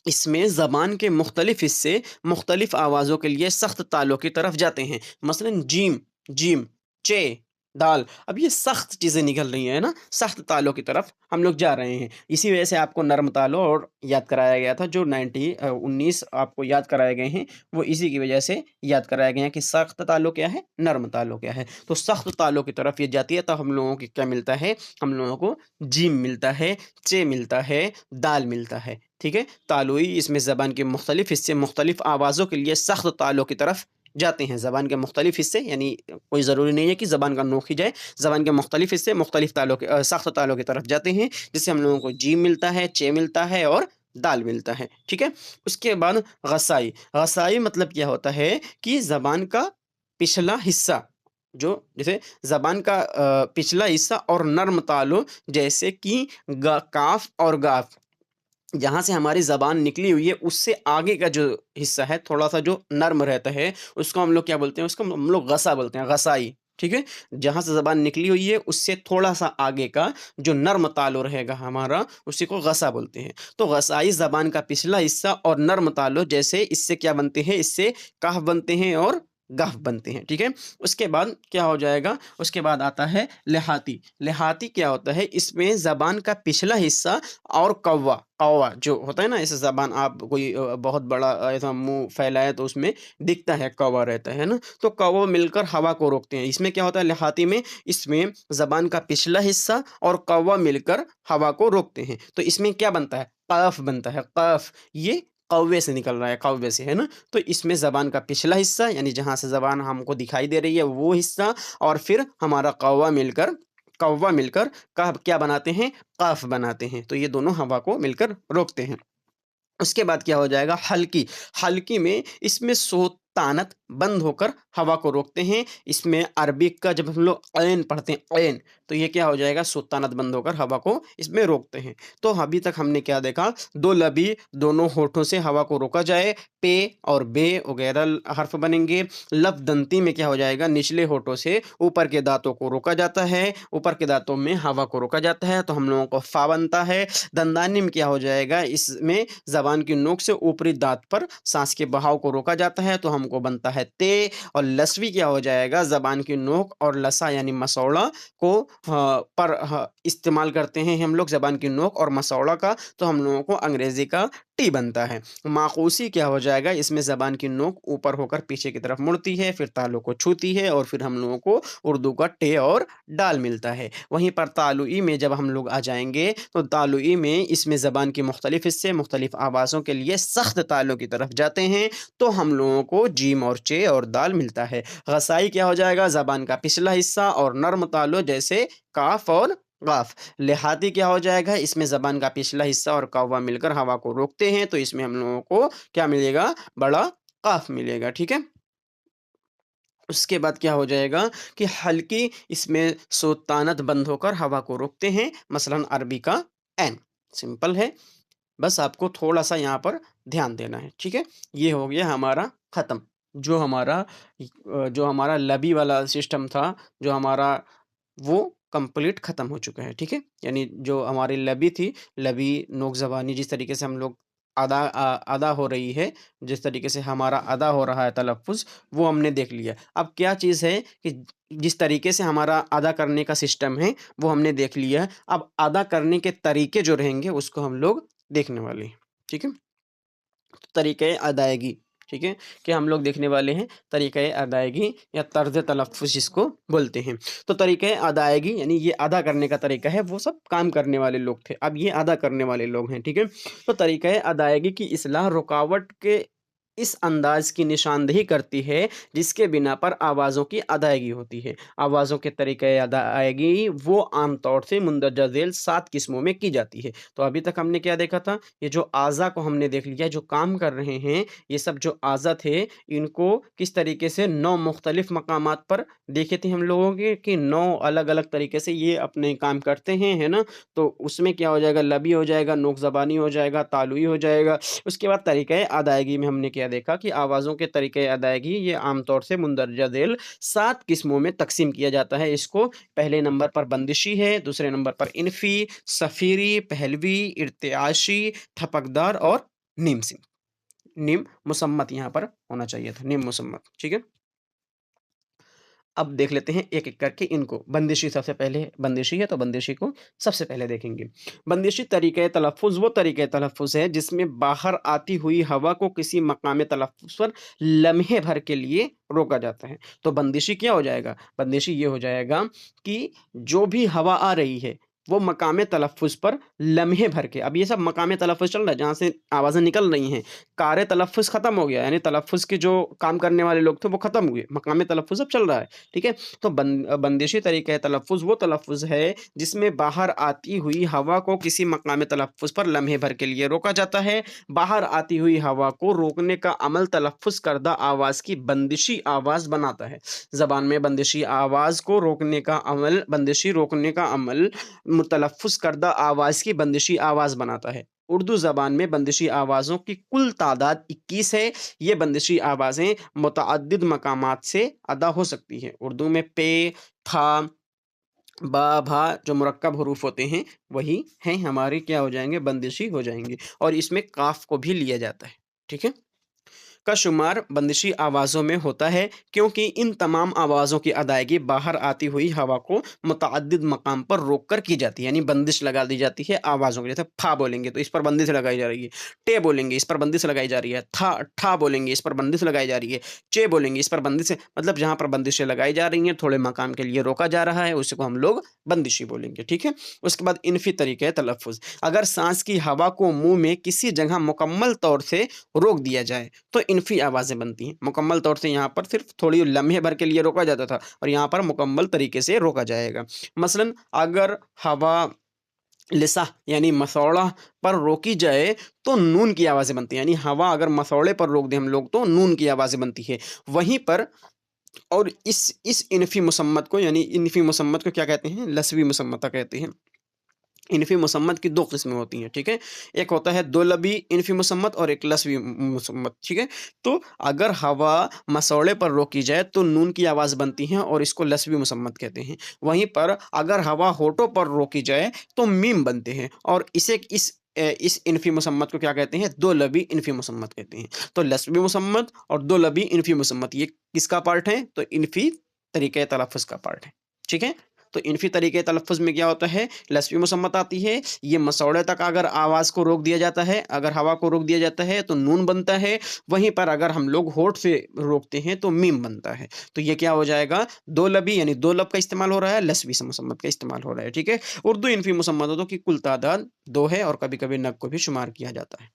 इसमें ज़बान के मुख्तलिफ़ हिस्से मुख्तलिफ़ आवाज़ों के लिए सख्त तालों की तरफ जाते हैं। मसलन जीम, जीम, चे, दाल। अब ये सख्त चीज़ें निकल रही हैं, है ना? सख्त तालों की तरफ हम लोग जा रहे हैं। इसी वजह से आपको नर्म तालों और याद कराया गया था, जो 19 आपको याद कराए गए हैं, वो इसी की वजह से याद कराए गए हैं कि सख्त तालों क्या है, नर्म तालों क्या है। तो सख्त तालों की तरफ ये जाती है, तो हम लोगों को क्या मिलता है? हम लोगों को जीम मिलता है, चे मिलता है, दाल मिलता है। ठीक है? तालुई इसमें ज़बान के मुख्तलिफ़ हिस्से मुख्तलिफ़ आवाज़ों के लिए सख्त तालों की तरफ जाते हैं। ज़बान के मुख्तलिफ़ हिस्से, यानी कोई ज़रूरी नहीं है कि ज़बान का नोक ही जाए। ज़बान के मुख्तलिफ़ हिस्से मुख्तलिफ़ सख्त तालों की तरफ जाते हैं, जिससे हम लोगों को जीम मिलता है, चे मिलता है और दाल मिलता है। ठीक है? उसके बाद ग़साई। ग़साई मतलब क्या होता है कि ज़बान का पिछला हिस्सा, जो जैसे ज़बान का पिछला हिस्सा और नर्म तालु, जैसे कि ग काफ़ और गाफ़। जहाँ से हमारी ज़बान निकली हुई है, उससे आगे का जो हिस्सा है, थोड़ा-सा जो नर्म रहता है, उसको हम लोग क्या बोलते हैं? उसको हम लोग गसा बोलते हैं, गसाई, ठीक है? जहाँ से ज़बान निकली हुई है, उससे थोड़ा-सा आगे का जो नर्म तालु रहेगा हमारा, उसी को गसा बोलते हैं। तो गसाई ज़बान का पिछला हिस्सा और नर्म तालु, जैसे इससे क्या बनते हैं? इससे काफ़ बनते हैं और गफ बनते हैं, ठीक है। उसके बाद क्या हो जाएगा, उसके बाद आता है लिहाती। लिहाती क्या होता है, इसमें जबान का पिछला हिस्सा और कौवा, कौवा जो होता है ना, ऐसे जबान आप कोई बहुत बड़ा ऐसा मुंह फैलाए तो उसमें दिखता है कौवा रहता है ना, तो कौवा मिलकर हवा को रोकते हैं। इसमें क्या होता है लिहाती में, इसमें जबान का पिछला हिस्सा और कौवा मिलकर हवा को रोकते हैं। तो इसमें क्या बनता है, कफ बनता है, कफ। ये कौवे से निकल रहा है, कौवे से, है ना। तो इसमें ज़बान का पिछला हिस्सा यानी जहाँ से ज़बान हमको दिखाई दे रही है वो हिस्सा, और फिर हमारा कौवा मिलकर क्या बनाते हैं, काफ बनाते हैं। तो ये दोनों हवा को मिलकर रोकते हैं। उसके बाद क्या हो जाएगा, हल्की। हल्की में इसमें सोतानत बंद होकर हवा को रोकते हैं। इसमें अरबिक का जब हम लोग ऐन पढ़ते हैं, ऐन, तो ये क्या हो जाएगा, सोतानत बंद होकर हवा को इसमें रोकते हैं। तो अभी तक हमने क्या देखा, दो लबी दोनों होठों से हवा को रोका जाए, पे और बे वगैरह हर्फ बनेंगे। लब दंती में क्या हो जाएगा, निचले होठों से ऊपर के दांतों को रोका जाता है, ऊपर के दांतों में हवा को रोका जाता है, तो हम लोगों को फा बनता है। दंदानी में क्या हो जाएगा, इसमें जबान की नोक से ऊपरी दांत पर सांस के बहाव को रोका जाता है, तो हमको बनता है ते। और लसवी क्या हो जाएगा, जबान की नोक और लसा यानी मसौड़ा को पर इस्तेमाल करते हैं हम लोग, जबान की नोक और मसौड़ा का, तो हम लोगों को अंग्रेजी का टी बनता है। माकूसी क्या हो जाएगा, इसमें जबान की नोक ऊपर होकर पीछे की तरफ मुड़ती है, फिर तालु को छूती है, और फिर हम लोगों को उर्दू का टे और डाल मिलता है। वहीं पर तालुई में जब हम लोग आ जाएंगे, तो तालुई में इसमें ज़बान के मुख्तलिफ हिस्से मुख्तलिफ आवाज़ों के लिए सख्त तालों की तरफ जाते हैं, तो हम लोगों को जीम और चे और दाल मिलता है। गसाई क्या हो जाएगा, ज़बान का पिछला हिस्सा और नर्म तालों जैसे काफ और गाफ। लिहाती क्या हो जाएगा, इसमें ज़बान का पिछला हिस्सा और कौवा मिलकर हवा को रोकते हैं, तो इसमें हम लोगों को क्या मिलेगा, बड़ा काफ मिलेगा, ठीक है। उसके बाद क्या हो जाएगा कि हल्की, इसमें सोतानत बंद होकर हवा को रोकते हैं, मसलन अरबी का एन। सिंपल है, बस आपको थोड़ा सा यहाँ पर ध्यान देना है, ठीक है। ये हो गया हमारा ख़त्म। जो हमारा लबी वाला सिस्टम था, जो हमारा, वो कंप्लीट ख़त्म हो चुका है, ठीक है। यानी जो हमारी लबी थी, लबी नोक ज़बानी, जिस तरीके से हम लोग अदा हो रही है, जिस तरीके से हमारा अदा हो रहा है तलफ़्फ़ुज़, वो हमने देख लिया। अब क्या चीज़ है कि जिस तरीके से हमारा अदा करने का सिस्टम है, वो हमने देख लिया है। अब अदा करने के तरीके जो रहेंगे, उसको हम लोग देखने वाले हैं, ठीक है। तरीक़े अदायगी, ठीक है? कि हम लोग देखने वाले हैं तरीक़े अदायगी या तर्ज़ तलफ़्फ़ुज़ जिसको बोलते हैं। तो तरीक़े अदायगी यानी ये अदा करने का तरीका है, वो सब काम करने वाले लोग थे, अब ये अदा करने वाले लोग हैं, ठीक है? तो तरीक़े अदायगी की इस्लाह रुकावट के इस अंदाज़ की निशानदेही करती है, जिसके बिना पर आवाज़ों की अदायगी होती है। आवाज़ों के तरीक़े अदायगी वो आम तौर से मुंदरजा ज़ेल 7 किस्मों में की जाती है। तो अभी तक हमने क्या देखा था? ये जो आज़ा को हमने देख लिया, जो काम कर रहे हैं, ये सब जो आज़ा थे, इनको किस तरीके से 9 मुख्तलिफ़ मकामात पर देखे थे हम लोगों के कि 9 अलग-अलग तरीके से ये अपने काम करते हैं, है ना? तो उसमें क्या हो जाएगा, लबी हो जाएगा, नोक ज़बानी हो जाएगा, तालुई हो जाएगा। उसके बाद तरीक़े अदायगी में हमने क्या देखा कि आवाज़ों के तरीक़े अदायगी ये आम तौर से मुंदरजा ज़ेल 7 किस्मों में तक़सीम किया जाता है इसको। पहले नंबर पर बंदिशी है, दूसरे नंबर पर इनफ़ी, सफ़ीरी, पहलवी, इर्तिआशी, ठपकदार और नीमसी। नीम मुसम्मत यहाँ पर होना चाहिए था, नीम मुसम्मत, ठीक है? अब देख लेते हैं एक-एक करके इनको। बंदिशी सबसे पहले बंदिशी है, तो बंदिशी को सबसे पहले देखेंगे। बंदिशी तरीक़े तलफ़्फ़ुज़ वो तरीक़े तलफ़्फ़ुज़ है जिसमें बाहर आती हुई हवा को किसी मकाम तलफ़्फ़ुज़ पर लम्हे भर के लिए रोका जाता है। तो बंदिशी क्या हो जाएगा? बंदिशी ये हो जाएगा कि जो भी हवा आ रही है, वो मकाम तलफ़्फ़ुज़ पर लम्हे भर के, अब ये सब मकाम तलफ़्फ़ुज़ चल रहा है, जहाँ से आवाज़ें निकल रही हैं। कार तलफ़्फ़ुज़ ख़त्म हो गया, यानी तलफ़्फ़ुज़ के जो काम करने वाले लोग थे, वो ख़त्म हुए। मकाम तलफ़्फ़ुज़ अब चल रहा है, ठीक है? तो बंदिशी तरीक़े तलफ़्फ़ुज़ वो तलफ़्फ़ुज़ है, जिसमें बाहर आती हुई हवा को किसी मकाम तलफ़्फ़ुज़ पर लम्हे भर के लिए रोका जाता है। बाहर आती हुई हवा को रोकने का अमल तलफ़्फ़ुज़ करदा आवाज़ की बंदिशी आवाज़ बनाता है। ज़बान में बंदिशी आवाज़ को रोकने का अमल, बंदिशी रोकने का अमल मुतलफ़्फ़ुज़ करदा आवाज़ की बंदिशी आवाज़ बनाता है। उर्दू ज़बान में बंदिशी आवाज़ों की कुल तादाद 21 है। ये बंदिशी आवाज़ें मुतअद्दिद मकामात से अदा हो सकती हैं। उर्दू में पे, था, बा, भा जो मुरक्कब हरूफ होते हैं, वही हैं हमारे क्या हो जाएँगे, बंदिशी हो जाएँगे, और इसमें काफ़ को भी लिया जाता है। ठीक है? का शुमार बंदिशी आवाज़ों में होता है, क्योंकि इन तमाम आवाज़ों की अदायगी बाहर आती हुई हवा को मुतअद्दिद मकाम पर रोक कर की जाती है, यानी बंदिश लगा दी जाती है आवाज़ों की। जैसे फा बोलेंगे तो इस पर बंदिश लगाई जा रही है, टे बोलेंगे इस पर बंदिश लगाई जा रही है, था ठा बोलेंगे इस पर बंदिश लगाई जा रही है, चे बोलेंगे इस पर बंदिश, मतलब जहाँ पर बंदिशें लगाई जा रही हैं थोड़े मकाम के लिए रोका जा रहा है, उसी को हम लोग बंदिशी बोलेंगे, ठीक है। उसके बाद इनफी तरीके तलफ़ुज़, अगर सांस की हवा को मुंह में किसी जगह मुकम्मल तौर से रोक दिया जाए तो इनफी आवाज़ें बनती हैं। मुकम्मल तौर से यहाँ पर सिर्फ थोड़ी लम्हे भर के लिए रोका जाता था और यहाँ पर मुकम्मल तरीके से रोका जाएगा। मसलन अगर हवा लिसा यानी मसौड़ा पर रोकी जाए तो नून की आवाज़ें बनती हैं, यानी हवा अगर मसौड़े पर रोक दें हम लोग तो नून की आवाज़ें बनती है। वहीं पर और इस इनफी मुसम्मत को, यानी इनफी मुसम्मत को क्या कहते हैं? लसवी मुसम्मता कहते हैं। इनफ़ी मुसम्मत की 2 किस्में होती हैं, ठीक है? एक होता है दो लबी इनफ़ी मुसम्मत और एक लसवी मुसम्मत, ठीक है? तो अगर हवा मसौड़े पर रोकी जाए तो नून की आवाज़ बनती है और इसको लसवी मुसम्मत कहते हैं। वहीं पर अगर हवा होठों पर रोकी जाए तो मीम बनते हैं और इस इनफ़ी मुसम्मत को क्या कहते हैं? दो लबी इनफ़ी मुसम्मत कहते हैं। तो लसवी मुसम्मत और दो लबी इनफ़ी मुसम्मत ये किसका पार्ट है? तो इनफ़ी तरीक़े तलफ़्फ़ुज़ का पार्ट है, ठीक है? तो इनफ़ी तरीके तलफ़्फ़ुज़ में क्या होता है? लसवी मुसम्मत आती है, ये मसौड़े तक अगर आवाज़ को रोक दिया जाता है, अगर हवा को रोक दिया जाता है तो नून बनता है, वहीं पर अगर हम लोग होठ से रोकते हैं तो मीम बनता है। तो ये क्या हो जाएगा? दो लबी यानी दो लब का इस्तेमाल हो रहा है, लसवी से मुसम्मत का इस्तेमाल हो रहा है, ठीक है? उर्दू इनफ़ी मुसम्मतों की कुल तादाद 2 है और कभी-कभी नग को भी शुमार किया जाता है।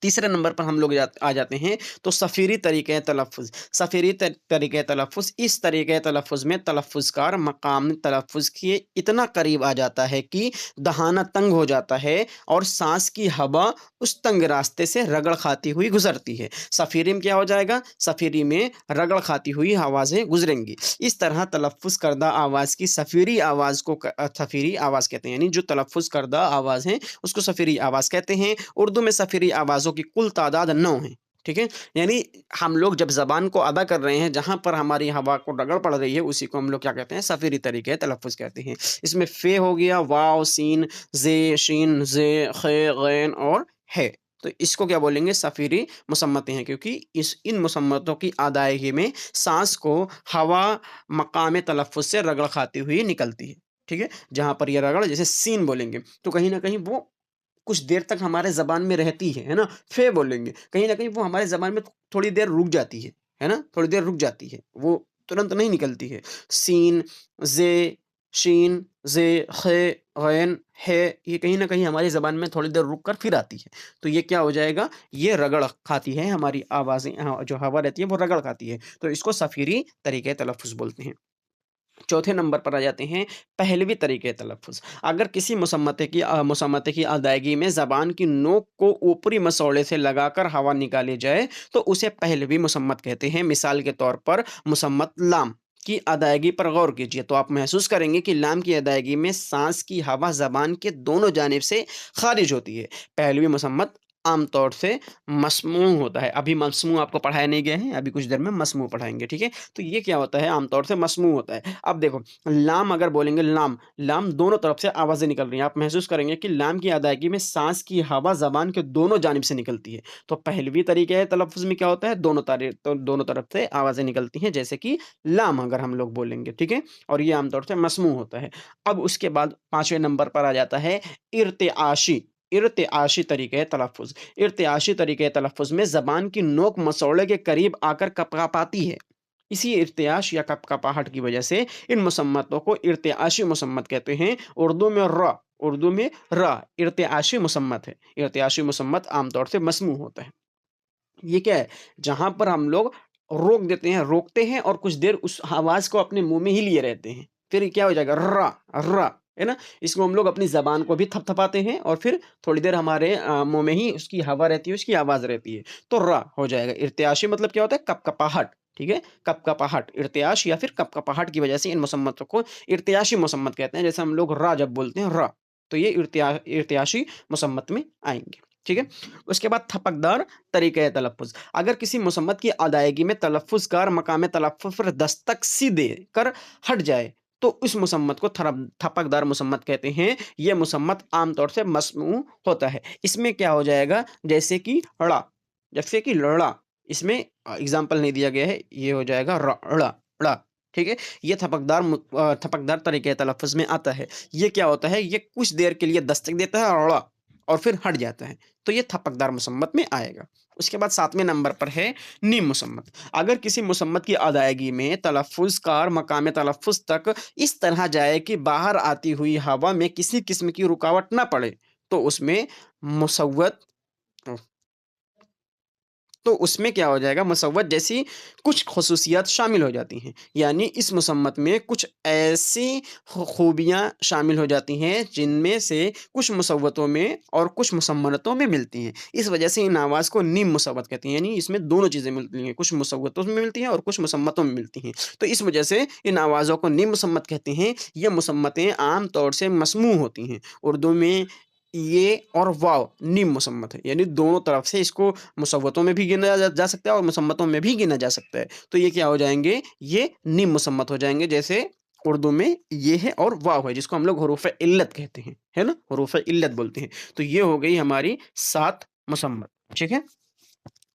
तीसरे नंबर पर हम लोग आ जाते हैं तो सफ़ीरी तरीक़े तलफ़्फ़ुज़। सफ़ीरी तरीक़े तलफ़्फ़ुज़, इस तरीक़े तलफ़्फ़ुज़ में तलफ़्फ़ुज़कार मकामी तलफ़्फ़ुज़ के इतना करीब आ जाता है कि दहाना तंग हो जाता है और सांस की हवा उस तंग रास्ते से रगड़ खाती हुई गुजरती है। सफ़ीरी में क्या हो जाएगा? सफ़ीरी में रगड़ खाती हुई आवाज़ें गुजरेंगी। इस तरह तलफ़्फ़ुज़ करदा आवाज़ की सफ़ीरी आवाज़ को सफ़ीरी आवाज़ कहते हैं, यानी जो तलफ़्फ़ुज़ करदा आवाज़ हैं उसको सफ़ीरी आवाज़ कहते हैं। उर्दू में सफ़ीरी आवाज़ों की कुल तादाद 9 है, ठीक है? यानी हम लोग जब ज़बान को अदा कर रहे हैं, जहाँ पर हमारी हवा को रगड़ पड़ रही है, उसी को हम लोग क्या कहते हैं? सफ़ीरी तरीके तलफ़्फ़ुज़ कहते हैं। इसमें फ़े हो गया, वाव, सीन, ज़े, शीन, ज़े, ख़े, ग़ैन और है। तो इसको क्या बोलेंगे? सफ़ीरी मुसम्मतें हैं, क्योंकि इन मुसम्मतों की अदायगी में साँस को हवा मकाम तलफ़्फ़ुज़ से रगड़ खाती हुई निकलती है, ठीक है? जहाँ पर ये रगड़, जैसे सीन बोलेंगे, तो कहीं न कहीं वो कुछ देर तक हमारे ज़बान में रहती है ना? फ़े बोलेंगे, कहीं न कहीं वो हमारे ज़बान में थोड़ी देर रुक जाती है ना? थोड़ी देर रुक जाती है, वो तुरंत नहीं निकलती है। सीन, ज़े, शीन, ज़े, ख़े, ग़ैन, है, ये कहीं न कहीं हमारी ज़बान में थोड़ी देर रुक कर फिर आती है। तो ये क्या हो जाएगा? ये रगड़ खाती है हमारी आवाज़ें, जो हवा रहती है वो रगड़ खाती है। तो इसको सफ़ीरी तरीक़े तलफ़्फ़ुज़ बोलते हैं। चौथे नंबर पर आ जाते हैं पहलवी तरीके तलफ़्फ़ुज़। अगर किसी मुसम्मते की अदायगी में ज़बान की नोक को ऊपरी मसौड़े से लगाकर हवा निकाली जाए, तो उसे पहलवी मुसम्मत कहते हैं। मिसाल के तौर पर मुसम्मत लाम की अदायगी पर गौर कीजिए, तो आप महसूस करेंगे कि लाम की अदायगी में साँस की हवा ज़बान के दोनों जानिब से ख़ारिज होती है। पहलवी मुसम्मत आम तौर से मस्मूअ होता है। अभी मस्मूअ आपको पढ़ाए नहीं गए हैं, अभी कुछ देर में मस्मूअ पढ़ाएँगे, ठीक है? तो ये क्या होता है? आम तौर से मस्मूअ होता है। अब देखो, लाम अगर बोलेंगे, लाम, लाम दोनों तरफ से आवाज़ें निकल रही हैं। आप महसूस करेंगे कि लाम की अदायगी में साँस की हवा ज़बान के दोनों जानिब से निकलती है। तो पहलवी तरीके है तलफ़्फ़ुज़ में क्या होता है? दोनों तरफ से आवाज़ें निकलती हैं, जैसे कि लाम अगर हम लोग बोलेंगे, ठीक है? और ये आम तौर से मस्मूअ होता है। अब उसके बाद 5वें नंबर पर आ जाता है इर्तिआशी। इर्तिआशी तरीके तलफ़्फ़ुज़। इर्तिआशी तरीके तलफ़्फ़ुज़ में ज़बान की नोक मसौड़े के करीब आकर कँपकँपाती है। इसी इर्तियाश या कँपकँपाहट की वजह से इन मुसम्मतों को इर्तिआशी मुसम्मत कहते हैं। उर्दू में इर्तिआशी मुसम्मत है। इर्तिआशी मुसम्मत आम तौर से मस्मूअ होता है। ये क्या है? जहाँ पर हम लोग रोक देते हैं, रोकते हैं और कुछ देर उस आवाज़ को अपने मुँह में ही लिए रहते हैं। फिर क्या हो जाएगा? है ना? इसको हम लोग अपनी ज़बान को भी थपथपाते हैं और फिर थोड़ी देर हमारे मुँह में ही उसकी हवा रहती है, उसकी आवाज़ रहती है। तो हो जाएगा। इर्तियाशी मतलब क्या होता है? कँपकँपाहट, ठीक है? कँपकँपाहट, इर्तियाश या फिर कँपकँपाहट की वजह से इन मुसम्मतों को इर्तियाशी मुसम्मत कहते हैं। जैसे हम लोग जब बोलते हैं, तो ये इर्तियाशी मुसम्मत में आएँगे, ठीक है? उसके बाद थपकदार तरीक़े तलफ़्फ़ुज़। अगर किसी मुसम्मत की अदायगी में तलफ़्फ़ुज़कार मकामे तलफ़्फ़ुज़ पर दस्तक सी दे कर हट जाए, तो उस मुसम्मत को थपकदार मुसम्मत कहते हैं। ये मुसम्मत आम तौर से मस्मूअ होता है। इसमें क्या हो जाएगा? जैसे कि ड़ जैसे कि लड़ा, इसमें एग्ज़ाम्पल नहीं दिया गया है, ये हो जाएगा ड़ा, ड़ा, ठीक है? ये थपकदार तरीके तलफ़्फ़ुज़ में आता है। ये क्या होता है, ये कुछ देर के लिए दस्तक देता है ड़ा और फिर हट जाता है, तो ये थपकदार मुसम्मत में आएगा। उसके बाद 7वें नंबर पर है नीम मुसम्मत। अगर किसी मुसम्मत की अदायगी में तलफ़्फ़ुज़ कार मकाम तलफ़्फ़ुज़ तक इस तरह जाए कि बाहर आती हुई हवा में किसी किस्म की रुकावट ना पड़े, तो उसमें मुसव्वत तो उसमें क्या हो जाएगा, मुसव्वत जैसी कुछ ख़ुसूसियात शामिल हो जाती हैं। यानी इस मुसम्मत में कुछ ऐसी खूबियाँ शामिल हो जाती हैं, जिनमें से कुछ मुसव्वतों में और कुछ मुसम्मतों में मिलती हैं। इस वजह से इन आवाज़ को नीम मुसव्वत कहते हैं, यानी इसमें दोनों चीज़ें मिलती हैं, कुछ मुसव्वतों में मिलती हैं और कुछ मुसम्मतों में मिलती हैं। तो इस वजह से इन आवाज़ों को नीम मुसम्मत कहते हैं। ये मुसम्मतें आम तौर से मस्मूअ होती हैं। उर्दू में ये और वाव नीम मुसम्मत है, यानी दोनों तरफ से इसको मुसव्वतों में भी गिना जा सकता है और मुसम्मतों में भी गिना जा सकता है। तो ये क्या हो जाएँगे, ये नीम मुसम्मत हो जाएँगे। जैसे उर्दू में ये है और वाव है, जिसको हम लोग हुरूफ़ इल्लत कहते हैं, है ना? हुरूफ़ इल्लत बोलते हैं। तो ये हो गई हमारी 7 मुसम्मत, ठीक है?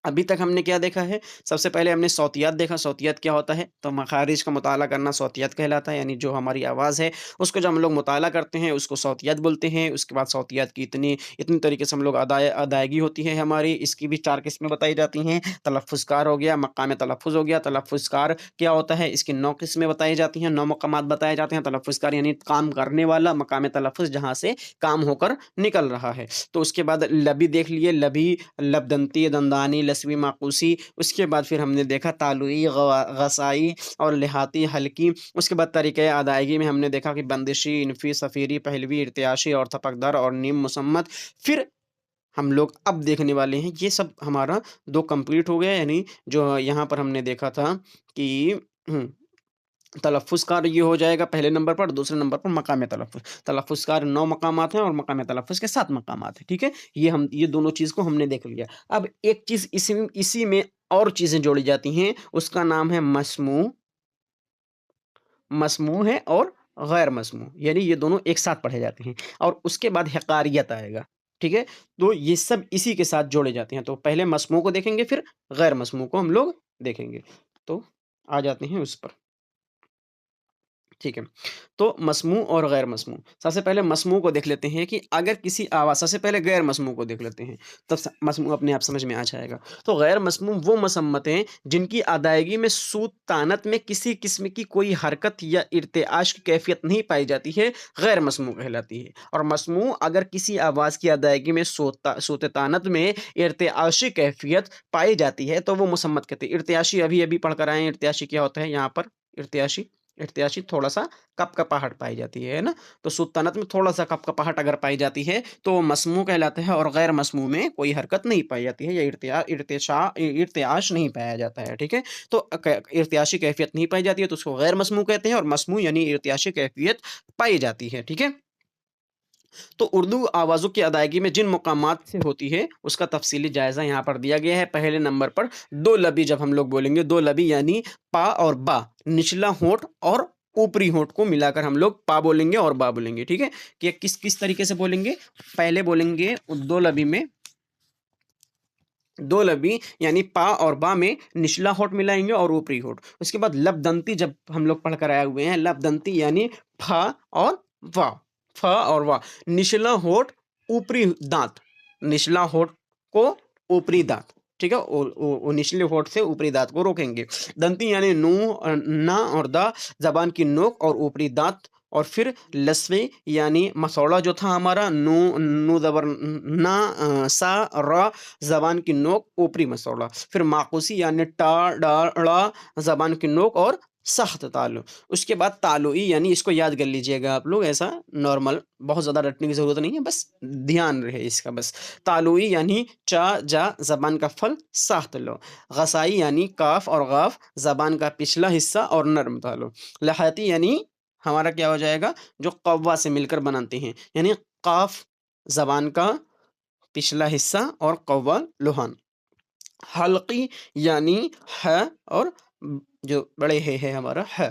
अभी तक हमने क्या देखा है? सबसे पहले हमने सौतियात देखा, सौतियात क्या होता है? तो मखारिज का मुताला करना सौतियात कहलाता है, यानी जो हमारी आवाज़ है, उसको जब हम लोग मुताला करते हैं, उसको सौतियात बोलते हैं। उसके बाद सौतियात की इतनी इतनी तरीके से हम लोग अदायगी होती है हमारी, इसकी भी 4 किस्में बताई जाती हैं। तलफ़्फ़ुज़कार हो गया, मक़ाम तलफ़्फ़ुज़ हो गया। तलफ़्फ़ुज़कार क्या होता है? इसकी 9 किस्में बताई जाती हैं, 9 मक़ामात बताए जाते हैं। तलफ़्फ़ुज़कार यानी काम करने वाला, मक़ाम तलफ़्फ़ुज़ जहाँ से काम होकर निकल रहा है। तो उसके बाद लबी देख लिए, लबी, लबदंती, दंदानी, लसवी, माकूसी। उसके बाद फिर हमने देखा तालुई, गसाई और लिहाती, हल्की। उसके बाद तरीक़े अदायगी में हमने देखा कि बंदिशी, इनफ़ी, सफ़ीरी, पहलवी, इर्तियाशी और थपकदार और नीम मुसम्मत। फिर हम लोग अब देखने वाले हैं, ये सब हमारा 2 कंप्लीट हो गया, यानी जो यहाँ पर हमने देखा था कि हुँ। तलफ़्फ़ुज़कार ये हो जाएगा पहले नंबर पर, दूसरे नंबर पर मक़ाम तलफ़्फ़ुज़। तलफ़्फ़ुज़कार 9 मक़ामात हैं और मक़ाम तलफ़्फ़ुज़ के 7 मक़ामात हैं, ठीक है? ये दोनों चीज़ को हमने देख लिया। अब एक चीज़ इसी में और चीज़ें जोड़ी जाती हैं, उसका नाम है मस्मूअ, मस्मूअ है और गैर मस्मूअ, यानी ये दोनों एक साथ पढ़े जाते हैं और उसके बाद हिक़ारियत आएगा, ठीक है? तो ये सब इसी के साथ जोड़े जाते हैं। तो पहले मस्मूअ को देखेंगे, फिर गैर मस्मूअ को हम लोग देखेंगे। तो आ जाते हैं उस पर। ठीक है। तो मस्मूअ और गैर मस्मूअ। सबसे पहले मस्मूअ को देख लेते हैं कि अगर किसी आवाज़ सबसे पहले गैर मस्मूअ को देख लेते हैं, तब स मस्मूअ अपने आप समझ में आ जाएगा। तो गैर मस्मूअ वो मुसम्मतें जिनकी अदायगी में सूत तानत में किसी किस्म की कोई हरकत या इर्तिआश की कैफ़ियत नहीं पाई जाती है, गैर मस्मूअ कहलाती है। और मस्मूअ अगर किसी आवाज़ की अदायगी में सूत तानत में इर्तिआशी कैफ़ियत पाई जाती है, तो वो मुसम्मत कहते हैं। इर्तिआशी अभी-अभी पढ़ कर आए हैं, इर्तिआशी क्या होता है यहाँ पर? इर्तिआशी इर्तियाशी थोड़ा-सा कँप-कँपाहट पाई जाती है ना? तो सुल्तानत में थोड़ा-सा कँप-कँपाहट अगर पाई जाती है, तो मस्मूअ कहलाता है और गैर मस्मूअ में कोई हरकत नहीं पाई जाती है या इर्तियाश नहीं पाया जाता है, ठीक है? तो इर्तियाशी कैफ़ियत नहीं पाई जाती है, तो उसको गैर मस्मूअ कहते हैं और मस्मूअ यानी इर्तियाशी कैफ़ियत पाई जाती है, ठीक है? तो उर्दू आवाज़ों की अदायगी में जिन मकामात से होती है, उसका तफ़सीली जायज़ा यहाँ पर दिया गया है। पहले नंबर पर 2 लबी जब हम लोग बोलेंगे, 2 लबी यानी पा और बा, निचला होंठ और ऊपरी होंठ को मिलाकर हम लोग पा बोलेंगे और बा बोलेंगे, ठीक है? कि किस तरीके से बोलेंगे? पहले बोलेंगे 2 लबी में 2 लबी यानी पा और बा में निचला होंठ मिलाएँगे और ऊपरी होंठ। उसके बाद लबदंती जब हम लोग पढ़ कर आए हुए हैं, लबदंती यानी फ और वा, फ और वा। निचला होंठ, ऊपरी दाँत, निचला होंठ को ऊपरी दाँत, ठीक है? ओ निचले होंठ से ऊपरी दाँत को रोकेंगे। दंती यानी ना और दा, ज़बान की नोक और ऊपरी दाँत और फिर लस्वी यानी मसौड़ा जो था हमारा नू ज़बर ना सा र ज़बान की नोक ऊपरी मसौड़ा, फिर माकूसी यानी टा, डा, ड़ा ज़बान की नोक और सख्त तालु। उसके बाद तालुई यानी इसको याद कर लीजिएगा आप लोग ऐसा नॉर्मल, बहुत ज़्यादा रटने की ज़रूरत नहीं है, बस ध्यान रहे इसका बस। तालुई यानी चा, जा ज़बान का फल सख्त लो। गसाई यानी काफ और गाफ ज़बान का पिछला हिस्सा और नर्म तालु। लहाती यानी हमारा क्या हो जाएगा, जो कव्वा से मिलकर बनाते हैं, यानी काफ ज़बान का पिछला हिस्सा और कव्वा लुहान। हल्की यानी ह और जो बड़े है हमारा ह,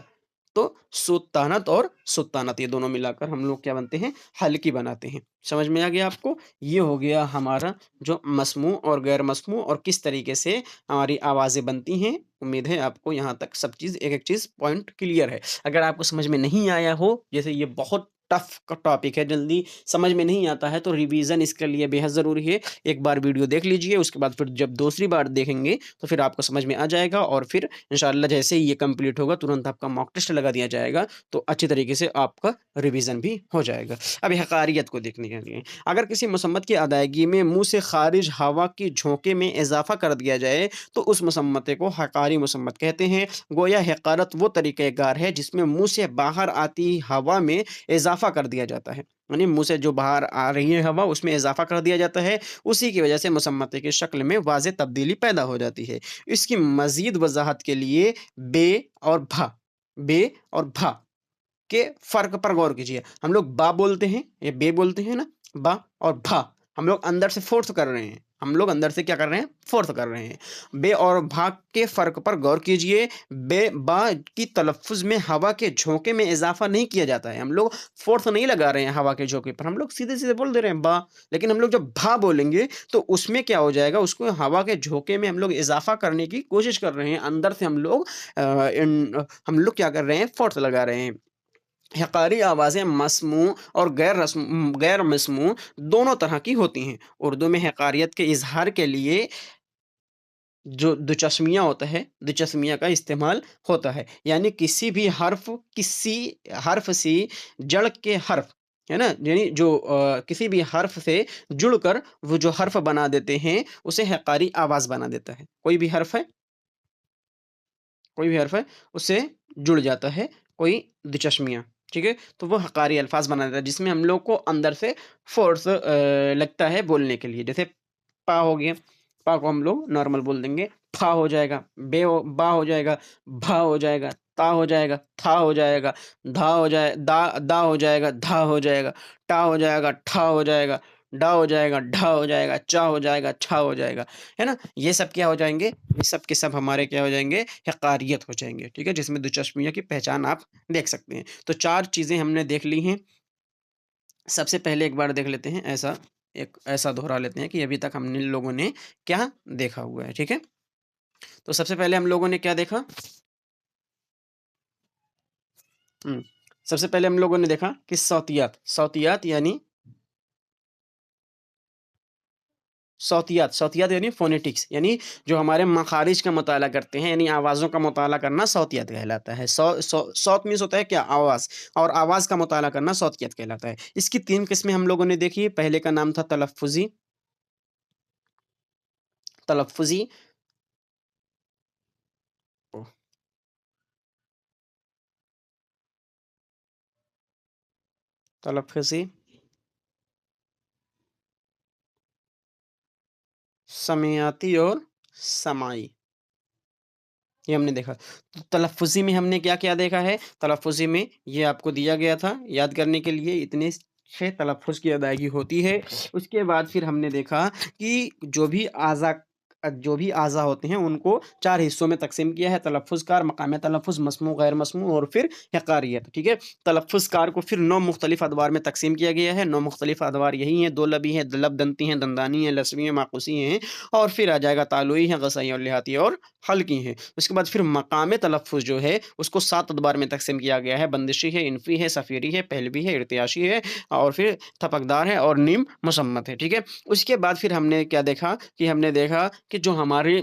तो सुत्तानत और सुत्तानत ये दोनों मिलाकर हम लोग क्या बनते हैं, हल्की बनाते हैं। समझ में आ गया आपको? ये हो गया हमारा जो मस्मू और गैर मस्मू और किस तरीके से हमारी आवाज़ें बनती हैं। उम्मीद है आपको यहाँ तक सब चीज़ एक-एक चीज़ पॉइंट क्लियर है। अगर आपको समझ में नहीं आया हो, जैसे ये बहुत टफ का टॉपिक है, जल्दी समझ में नहीं आता है, तो रिवीज़न इसके लिए बेहद ज़रूरी है। एक बार वीडियो देख लीजिए, उसके बाद फिर जब दूसरी बार देखेंगे, तो फिर आपको समझ में आ जाएगा और फिर इंशाअल्लाह जैसे ही ये कंप्लीट होगा, तुरंत आपका मॉक टेस्ट लगा दिया जाएगा, तो अच्छी तरीके से आपका रिवीज़न भी हो जाएगा। अब हक़ारियत को देखने के लिए, अगर किसी मुसम्मत की अदायगी में मुँह से ख़ारिज हवा की झोंके में इज़ाफ़ा कर दिया जाए, तो उस मुसम्मते को हक़ारी मुसम्मत कहते हैं। गोया हक़ारत वो तरीक़ेकार है, जिसमें मुँह से बाहर आती हवा में इज़ाफ़ा कर दिया जाता है। यानी मुँह से जो बाहर आ रही है हवा, उसमें इज़ाफ़ा कर दिया जाता है। उसी की वजह से मुसम्मते की शक्ल में वाज़ेह तब्दीली पैदा हो जाती है। इसकी मज़ीद वज़ाहत के लिए बे और भा के फ़र्क पर गौर कीजिए। हम लोग बा बोलते हैं, या बे बोलते हैं ना, बा और भा, हम लोग अंदर से फ़ोर्स कर रहे हैं। हम लोग अंदर से क्या कर रहे हैं? फ़ोर्स कर रहे हैं। बे और भा के फ़र्क पर गौर कीजिए। बा की तलफ़्फ़ुज़ में हवा के झोंके में इज़ाफ़ा नहीं किया जाता है। हम लोग फ़ोर्स नहीं लगा रहे हैं हवा के झोंके पर, हम लोग सीधे-सीधे बोल दे रहे हैं बा। लेकिन हम लोग जब भा बोलेंगे, तो उसमें क्या हो जाएगा, उसको हवा के झोंके में हम लोग इज़ाफ़ा करने की कोशिश कर रहे हैं। अंदर से हम लोग क्या कर रहे हैं? फ़ोर्स लगा रहे हैं। हक़ारी आवाज़ें मस्मूअ और गैर मस्मूअ दोनों तरह की होती हैं। उर्दू में हक़ारियत के इज़हार के लिए जो दुचस्मिया होता है, दुचस्मिया का इस्तेमाल होता है। यानी किसी हर्फ़ से जड़ के हर्फ़, है ना? यानी जो किसी भी हर्फ़ से जुड़कर वो जो हर्फ़ बना देते हैं, उसे हक़ारी आवाज़ बना देता है। कोई भी हर्फ़ है, उससे जुड़ जाता है कोई दिचश्मिया, ठीक है? तो वो हक़ारी अल्फ़ाज़ बना देता है, जिसमें हम लोग को अंदर से फ़ोर्स लगता है बोलने के लिए। जैसे पा हो गया, पा को हम लोग नॉर्मल बोल देंगे, फा हो जाएगा, बा हो जाएगा, भा हो जाएगा, ता हो जाएगा, था हो जाएगा, दा हो जाएगा, धा हो जाएगा, टा हो जाएगा, ठा हो जाएगा, डा हो जाएगा, ढा हो जाएगा, चा हो जाएगा, छा हो जाएगा, है ना? ये सब क्या हो जाएँगे? ये सब के सब हमारे क्या हो जाएँगे? हक़ारियत हो जाएँगे, ठीक है? जिसमें दिलचस्पियों की पहचान आप देख सकते हैं। तो 4 चीज़ें हमने देख ली हैं। सबसे पहले एक बार देख लेते हैं, ऐसा दोहरा लेते हैं कि अभी तक हमने लोगों ने क्या देखा हुआ है, ठीक है? तो सबसे पहले हम लोगों ने क्या देखा? हुँ, सबसे पहले हम लोगों ने देखा कि सौतियात यानी सौतियात यानी फ़ोनेटिक्स, यानी जो हमारे मख़ारिज का मुताला करते हैं, यानी आवाज़ों का मुताला करना सौतियत कहलाता है। सौत मीन्स होता है क्या? आवाज़, और आवाज़ का मुताला करना सौतियत कहलाता है। इसकी 3 किस्में हम लोगों ने देखी। पहले का नाम था तलफ़्फ़ुज़ी ओह! तलफ़्फ़ुज़ी, समियाती और समाई। ये हमने देखा। तो तलफ़्फ़ुज़ी में हमने क्या-क्या देखा है? तलफ़्फ़ुज़ी में ये आपको दिया गया था याद करने के लिए, इतने से तलफ़्फ़ुज़ की अदायगी होती है। उसके बाद फिर हमने देखा कि जो भी आज़ा होते हैं, उनको 4 हिस्सों में तक़सीम किया है। तलफ़्फ़ुज़ कार, मक़ाम तलफ़्फ़ुज़, मस्मू, गैर मस्मू और फिर हक़ारियत, ठीक है? तलफ़्फ़ुज़ कार को फिर 9 मुख़्तलिफ़ अदवार में तक़सीम किया गया है। 9 मुख़्तलिफ़ अदवार यही हैं, 2 लबी हैं, लब दंती हैं, दंदानी हैं, लसवी हैं, माक़ूसी हैं और फिर आ जाएगा तालुई है, ग़सई और लिहाती और हल्की हैं। उसके बाद फिर मकाम तलफ़्फ़ुज़ जो है, उसको 7 अदवार में तक़सीम किया गया है। बंदिशी है, इन्फ़ी है, सफ़ीरी है, पहलवी है, इर्तियाशी है और फिर थपकदार है और नीम मुसम्मत है, ठीक है? उसके बाद फिर हमने क्या देखा कि हमने देखा कि जो हमारी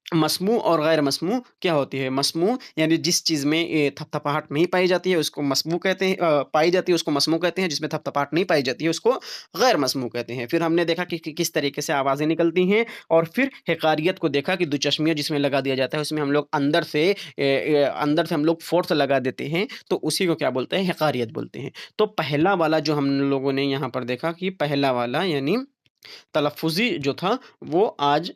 मस्मू और गैर मस्मू क्या होती है? मस्मू यानी जिस चीज़ में थपथपाहट नहीं पाई जाती है, उसको मस्मू कहते हैं, पाई जाती है उसको मस्मू कहते हैं, जिसमें थपथपाहट नहीं पाई जाती है उसको गैर मस्मू कहते हैं। फिर हमने देखा कि किस तरीके से आवाज़ें निकलती हैं और फिर हिकारियत को देखा कि दुचश्मिया जिसमें लगा दिया जाता है, उसमें हम लोग अंदर से हम लोग फ़ोर्स लगा देते हैं, तो उसी को क्या बोलते हैं? हिकारियत बोलते हैं। तो पहला वाला जो हम लोगों ने यहाँ पर देखा कि पहला वाला यानी तलफ़्फ़ुज़ी जो था, वो आज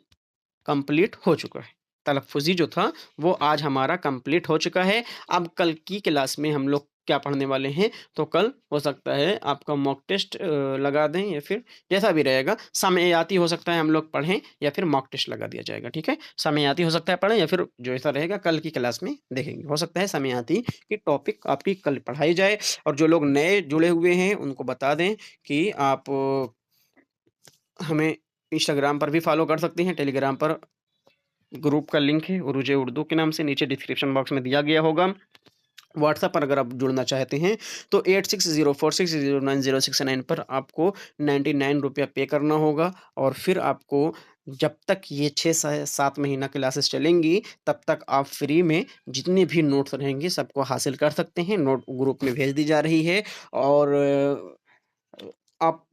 कंप्लीट हो चुका है। तलफ़्फ़ुज़ी जो था वो आज हमारा कंप्लीट हो चुका है। अब कल की क्लास में हम लोग क्या पढ़ने वाले हैं, तो कल हो सकता है आपका मॉक टेस्ट लगा दें या फिर जैसा भी रहेगा, समयाती हो सकता है हम लोग पढ़ें या फिर मॉक टेस्ट लगा दिया जाएगा, ठीक है? समयाती हो सकता है पढ़ें या फिर जो ऐसा रहेगा कल की क्लास में देखेंगे। हो सकता है समयाती की टॉपिक आपकी कल पढ़ाई जाए और जो लोग नए जुड़े हुए हैं उनको बता दें कि आप हमें इंस्टाग्राम पर भी फॉलो कर सकते हैं, टेलीग्राम पर ग्रुप का लिंक है उरुजे उर्दू के नाम से नीचे डिस्क्रिप्शन बॉक्स में दिया गया होगा। व्हाट्सएप पर अगर आप जुड़ना चाहते हैं तो 8604609069 पर आपको 99 रुपया पे करना होगा और फिर आपको जब तक ये 6 से 7 महीना क्लासेस चलेंगी तब तक आप फ्री में जितने भी नोट्स रहेंगे सबको हासिल कर सकते हैं। नोट ग्रुप में भेज दी जा रही है और आप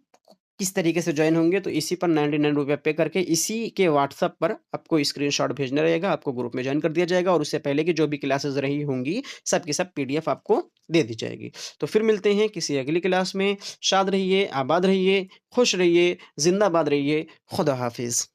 किस तरीके से जॉइन होंगे तो इसी पर 99 रुपया पे करके इसी के व्हाट्सएप पर आपको स्क्रीनशॉट भेजना रहेगा, आपको ग्रुप में जॉइन कर दिया जाएगा और उससे पहले की जो भी क्लासेस रही होंगी सब की सब पीडीएफ आपको दे दी जाएगी। तो फिर मिलते हैं किसी अगली क्लास में। शाद रहिए, आबाद रहिए, खुश रहिए, जिंदाबाद रहिए। खुदा हाफिज़।